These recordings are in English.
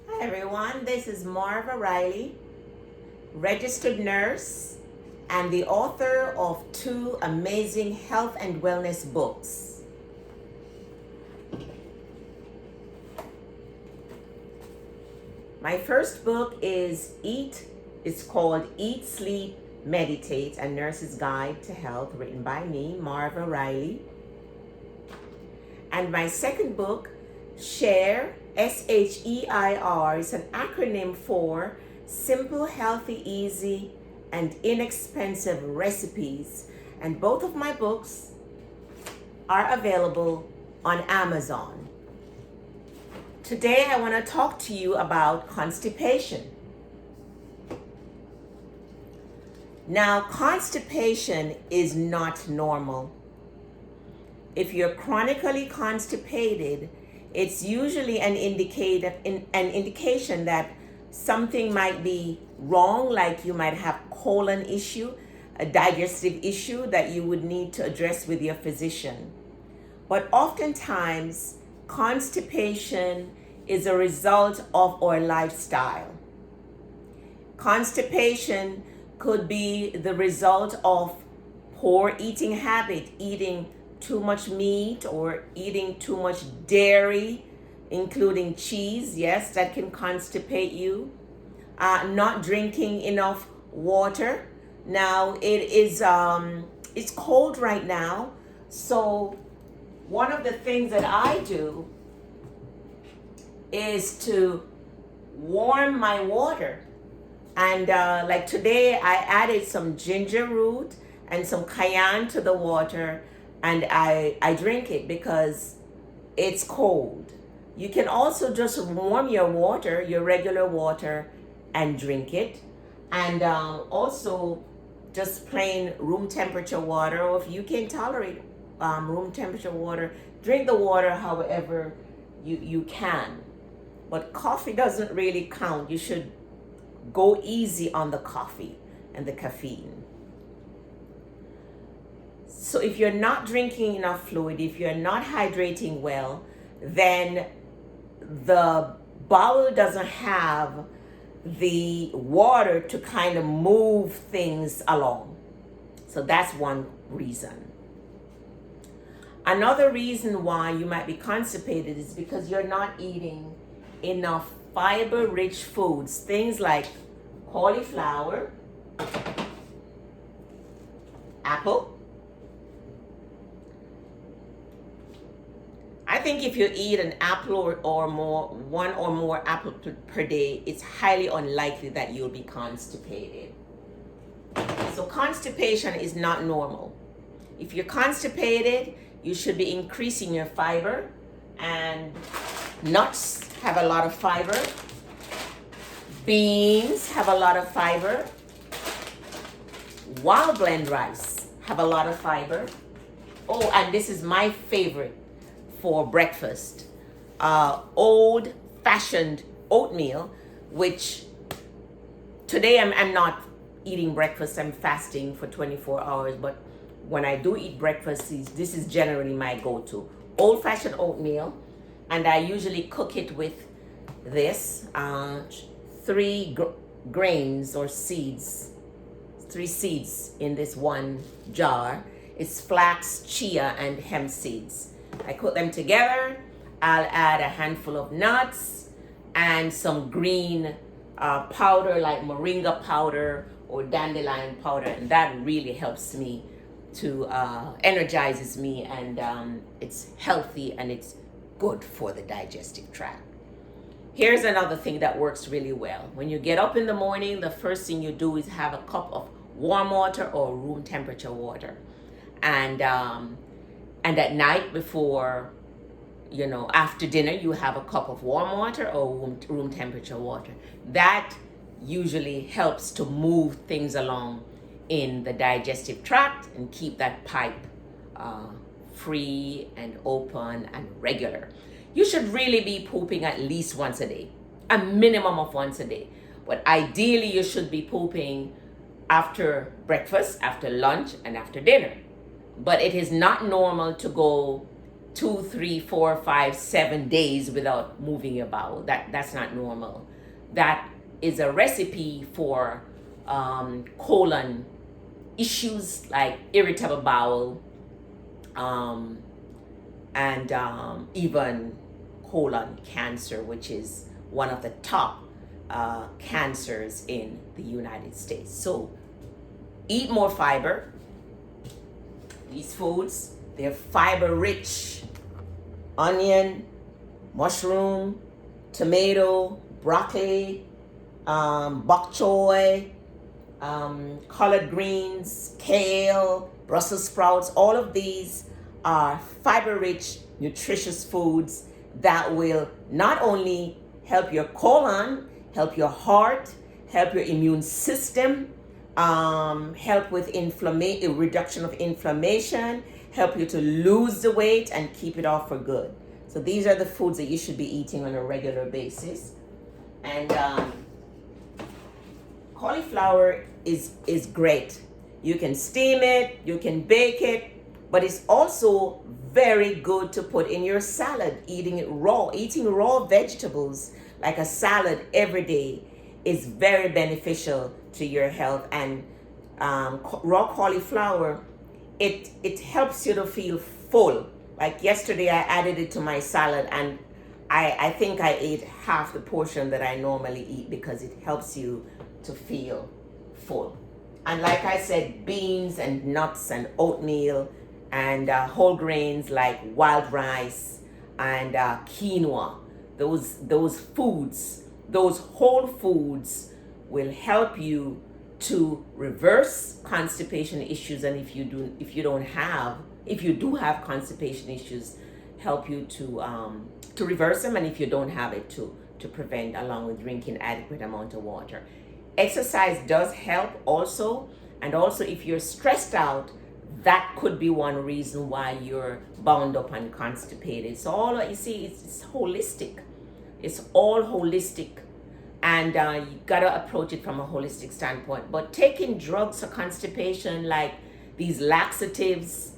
Hi everyone, this is Marva Riley, registered nurse and the author of 2 amazing health and wellness books. My first book is it's called Eat, Sleep, Meditate, A Nurse's Guide to Health, written by me, Marva Riley. And my second book, SHEIR, SHEIR, is an acronym for Simple, Healthy, Easy, and Inexpensive Recipes. And both of my books are available on Amazon. Today I want to talk to you about constipation. Now, constipation is not normal. If you're chronically constipated, it's usually an indication that something might be wrong, like you might have colon issue, a digestive issue that you would need to address with your physician. But oftentimes, constipation is a result of our lifestyle. Constipation could be the result of poor eating habit, eating too much meat or eating too much dairy, including cheese. Yes, that can constipate you. Not drinking enough water. Now it's cold right now, so one of the things that I do is to warm my water. And like today, I added some ginger root and some cayenne to the water, and I drink it because it's cold. You can also just warm your water, your regular water, and drink it. And also just plain room temperature water, or if you can tolerate room temperature water, drink the water however you can. But coffee doesn't really count. You should go easy on the coffee and the caffeine. So if you're not drinking enough fluid, if you're not hydrating well, then the bowel doesn't have the water to kind of move things along. So that's one reason. Another reason why you might be constipated is because you're not eating enough fiber-rich foods, things like cauliflower, apple. I think if you eat an apple or more, one or more apples per day, it's highly unlikely that you'll be constipated. So constipation is not normal. If you're constipated, you should be increasing your fiber, and nuts have a lot of fiber. Beans have a lot of fiber. Wild blend rice have a lot of fiber. Oh, and this is my favorite for breakfast. Old-fashioned oatmeal, which today I'm not eating breakfast. I'm fasting for 24 hours, but when I do eat breakfast, this is generally my go-to. Old-fashioned oatmeal, and I usually cook it with this, 3 grains or seeds, 3 seeds in this one jar. It's flax, chia, and hemp seeds. I cook them together. I'll add a handful of nuts and some green powder like moringa powder or dandelion powder, and that really helps me to energizes me, and it's healthy and it's good for the digestive tract. Here's another thing that works really well. When you get up in the morning, the first thing you do is have a cup of warm water or room temperature water. And at night before, after dinner, you have a cup of warm water or room temperature water. That usually helps to move things along in the digestive tract and keep that pipe free and open and regular. You should really be pooping at least once a day, a minimum of once a day. But ideally, you should be pooping after breakfast, after lunch, and after dinner. But it is not normal to go 2, 3, 4, 5, 7 days without moving your bowel. That's not normal. That is a recipe for colon issues like irritable bowel, and even colon cancer, which is one of the top cancers in the United States. So eat more fiber. These foods, they're fiber rich. Onion, mushroom, tomato, broccoli, bok choy, collard greens, kale, Brussels sprouts. All of these are fiber rich, nutritious foods that will not only help your colon, help your heart, help your immune system, help with reduction of inflammation, help you to lose the weight and keep it off for good. So these are the foods that you should be eating on a regular basis. And cauliflower is great. You can steam it, you can bake it, but it's also very good to put in your salad. Eating it raw, eating raw vegetables like a salad every day is very beneficial to your health. And raw cauliflower, it helps you to feel full. Like yesterday I added it to my salad, and I think I ate half the portion that I normally eat because it helps you to feel full. And like I said, beans and nuts and oatmeal and whole grains like wild rice and quinoa, those foods, those whole foods will help you to reverse constipation issues. And if you do have constipation issues, help you to reverse them, and if you don't have it, to prevent, along with drinking adequate amount of water. Exercise does help also, and also if you're stressed out, that could be one reason why you're bound up and constipated. So all you see, it's holistic. It's all holistic, and you gotta approach it from a holistic standpoint. But taking drugs for constipation, like these laxatives,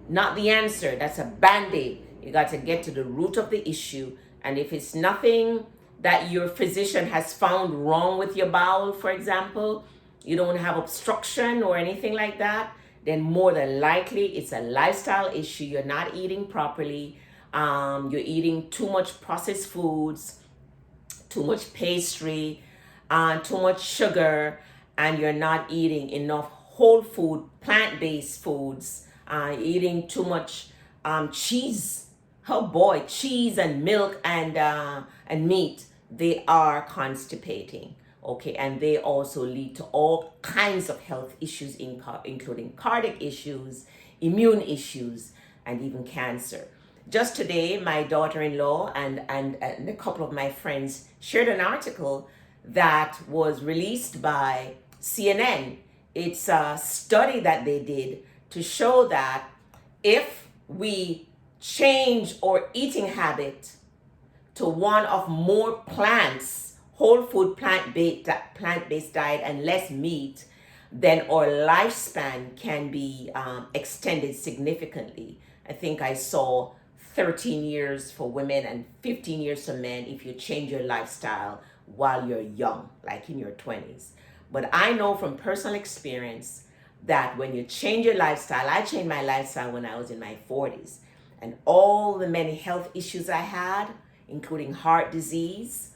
not the answer. That's a band-aid. You got to get to the root of the issue. And if it's nothing that your physician has found wrong with your bowel, for example, you don't have obstruction or anything like that, then more than likely it's a lifestyle issue. You're not eating properly. You're eating too much processed foods, too much pastry, too much sugar, and you're not eating enough whole food, plant-based foods. Eating too much cheese. Oh boy, cheese and milk and meat, they are constipating. Okay, and they also lead to all kinds of health issues, including cardiac issues, immune issues, and even cancer. Just today, my daughter-in-law and a couple of my friends shared an article that was released by CNN. It's a study that they did to show that if we change our eating habit to one of more plants, whole food plant-based diet and less meat, then our lifespan can be extended significantly. I think I saw 13 years for women and 15 years for men if you change your lifestyle while you're young, like in your 20s. But I know from personal experience that when you change your lifestyle, I changed my lifestyle when I was in my 40s, and all the many health issues I had, including heart disease,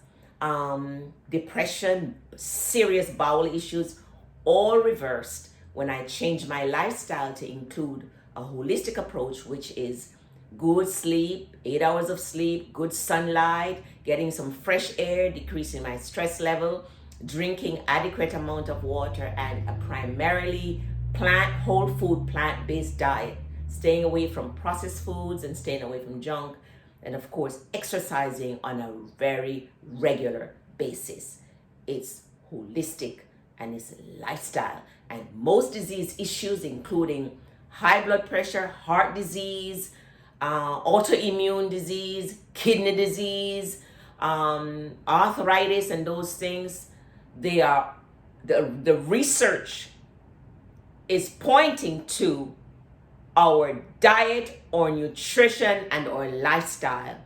depression, serious bowel issues, all reversed when I changed my lifestyle to include a holistic approach, which is good sleep, 8 hours of sleep, good sunlight, getting some fresh air, decreasing my stress level, drinking adequate amount of water, and a primarily whole food, plant-based diet, staying away from processed foods and staying away from junk, and of course, exercising on a very regular basis. It's holistic and it's a lifestyle. And most disease issues, including high blood pressure, heart disease, autoimmune disease, kidney disease, arthritis, and those things, they are the research is pointing to our diet, our nutrition, and our lifestyle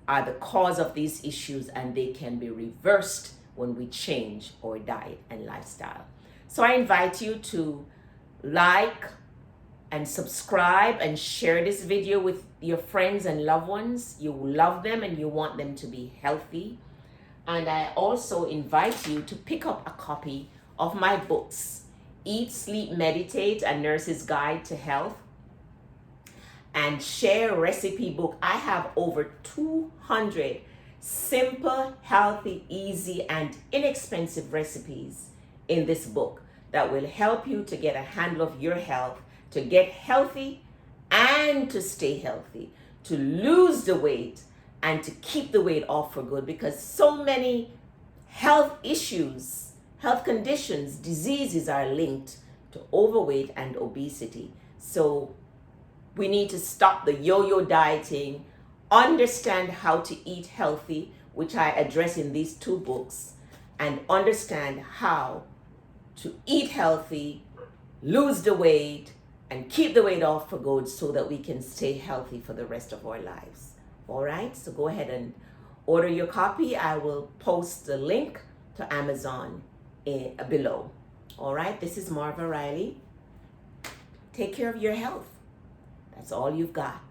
are the cause of these issues, and they can be reversed when we change our diet and lifestyle. So I invite you to like and subscribe and share this video with your friends and loved ones. You love them and you want them to be healthy. And I also invite you to pick up a copy of my books, Eat, Sleep, Meditate, A Nurse's Guide to Health, and SHEIR recipe book. I have over 200 simple, healthy, easy, and inexpensive recipes in this book that will help you to get a handle of your health, to get healthy and to stay healthy, to lose the weight and to keep the weight off for good, because so many health issues, health conditions, diseases are linked to overweight and obesity. So we need to stop the yo-yo dieting, understand how to eat healthy, which I address in these two books, and understand how to eat healthy, lose the weight, and keep the weight off for good so that we can stay healthy for the rest of our lives. All right, so go ahead and order your copy. I will post the link to Amazon below. All right, this is Marva Riley. Take care of your health. That's all you've got.